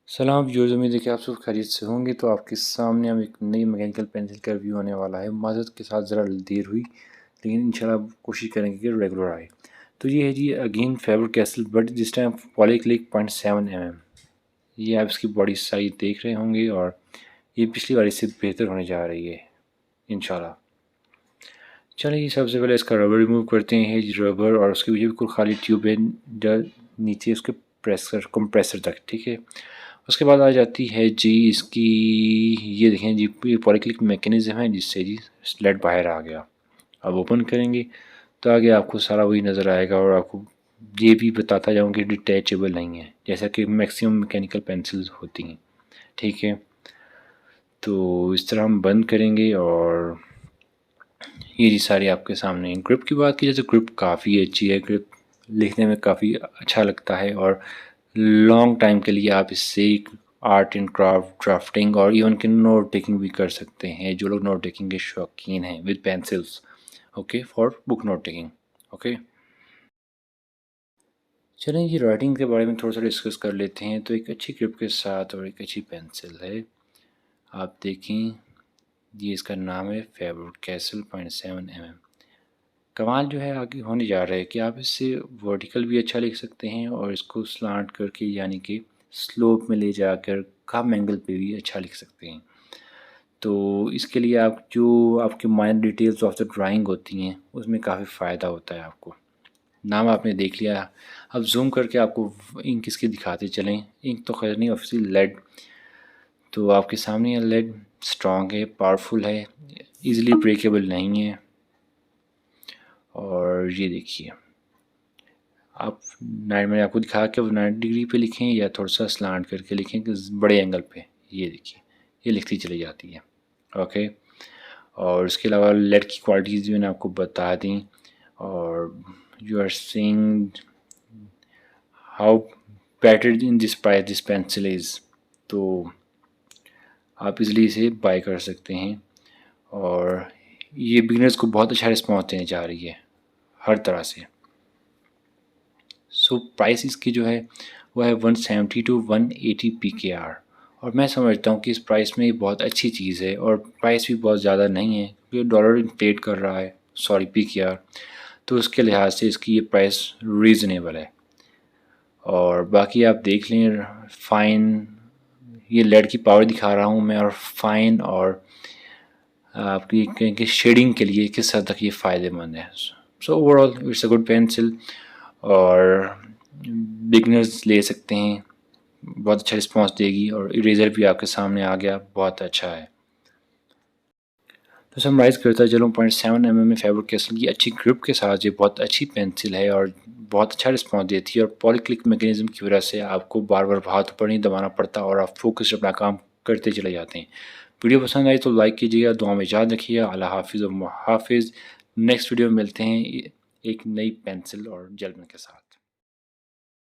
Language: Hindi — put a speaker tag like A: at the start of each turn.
A: सलाम व्यूअर्स, उम्मीद है कि आप सब खैरियत से होंगे। तो आपके सामने हम एक नई मैकेनिकल पेंसिल का रिव्यू होने वाला है। माज़रत के साथ ज़रा देर हुई, लेकिन इंशाल्लाह कोशिश करेंगे कि रेगुलर आए। तो ये है जी again Faber Castell, but this time Polyclic 0.7 mm। ये आप इसकी बॉडी साइज देख रहे होंगे और ये पिछली बार इससे बेहतर होने जा रही है इंशाल्लाह। चलिए सबसे पहले इसका रबर रिमूव करते हैं। ये रबर और उसके पीछे बिल्कुल खाली ट्यूब है नीचे उसके प्रेशर कंप्रेसर तक, ठीक है। उसके बाद आ जाती है जी इसकी, ये देखें जी ये पॉलीक्लिक मैकेनिज़्म है जिससे जी स्लेट बाहर आ गया। अब ओपन करेंगे तो आगे आपको सारा वही नज़र आएगा और आपको ये भी बताता जाऊँ कि डिटैचेबल नहीं है जैसा कि मैक्सिमम मैकेनिकल पेंसिल्स होती हैं, ठीक है। तो इस तरह हम बंद करेंगे और ये जी सारी आपके सामने। ग्रिप की बात की जाए तो ग्रिप काफ़ी अच्छी है। ग्रिप लिखने में काफ़ी अच्छा लगता है और लॉन्ग टाइम के लिए आप इससे आर्ट एंड क्राफ्ट, ड्राफ्टिंग और इवन कि नोट टेकिंग भी कर सकते हैं। जो लोग नोट टेकिंग के शौकीन हैं with pencils, okay, for book note taking, okay. चलें ये राइटिंग के बारे में थोड़ा सा डिस्कस कर लेते हैं। तो एक अच्छी ग्रिप के साथ और एक अच्छी पेंसिल है, आप देखें ये इसका नाम है फेबर कैसल 0.7 mm। कमाल जो है आगे होने जा रहा है कि आप इससे वर्टिकल भी अच्छा लिख सकते हैं और इसको स्लांट करके यानी कि स्लोप में ले जाकर कम एंगल पे भी अच्छा लिख सकते हैं। तो इसके लिए आप जो आपके minor details of the drawing होती हैं उसमें काफ़ी फ़ायदा होता है आपको। नाम आपने देख लिया, अब जूम करके आपको इंक इसकी दिखाते चलें। इंक तो खैर नहीं, ऑब्वियसली लेड। तो आपके सामने ये लेड स्ट्रॉन्ग है, पावरफुल है, इजीली ब्रेकेबल नहीं है। और ये देखिए आप मैंने आपको दिखाया कि 90 डिग्री पे लिखें या थोड़ा सा स्लांट करके लिखें कि बड़े एंगल पे। ये देखिए ये लिखती चली जाती है, ओके। और इसके अलावा लेड की क्वालिटीज़ भी मैंने आपको बता दी। और you are seeing how better in this price this pencil is. तो आप इजली इसे बाय कर सकते हैं और ये बिगनर्स को बहुत अच्छा रिस्पॉन्स देने जा रही है हर तरह से। सो प्राइस इसकी जो है वो है 170 टू 180 PKR। और मैं समझता हूँ कि इस प्राइस में ये बहुत अच्छी चीज़ है और प्राइस भी बहुत ज़्यादा नहीं है क्योंकि डॉलर इन्फ्लेट कर रहा है, सॉरी PKR। तो उसके लिहाज से इसकी ये प्राइस रीज़नेबल है। और बाकी आप देख लें फाइन, ये लेड की पावर दिखा रहा हूँ मैं, और फाइन और आपकी कहें शेडिंग के लिए किस हद तक ये फ़ायदेमंद है। So overall it's a good pencil और बिगनर्स ले सकते हैं, बहुत अच्छा रिस्पांस देगी। और इरेज़र भी आपके सामने आ गया, बहुत अच्छा है। तो समराइज़ करता चलूँ 0.7 mm में फेबर कैसल की अच्छी ग्रिप के साथ ये बहुत अच्छी पेंसिल है और बहुत अच्छा रिस्पांस देती है। और पॉलीक्लिक मैकेनिज़्म की वजह से आपको बार बार हाथ ऊपर नहीं दबाना पड़ता और आप फोकस अपना काम करते चले जाते हैं। वीडियो पसंद आई तो लाइक कीजिएगा, दुआ में याद रखिएगा। अल्लाह हाफिज़ और हाफिज़। नेक्स्ट वीडियो में मिलते हैं एक नई पेंसिल और जेल पेन के साथ।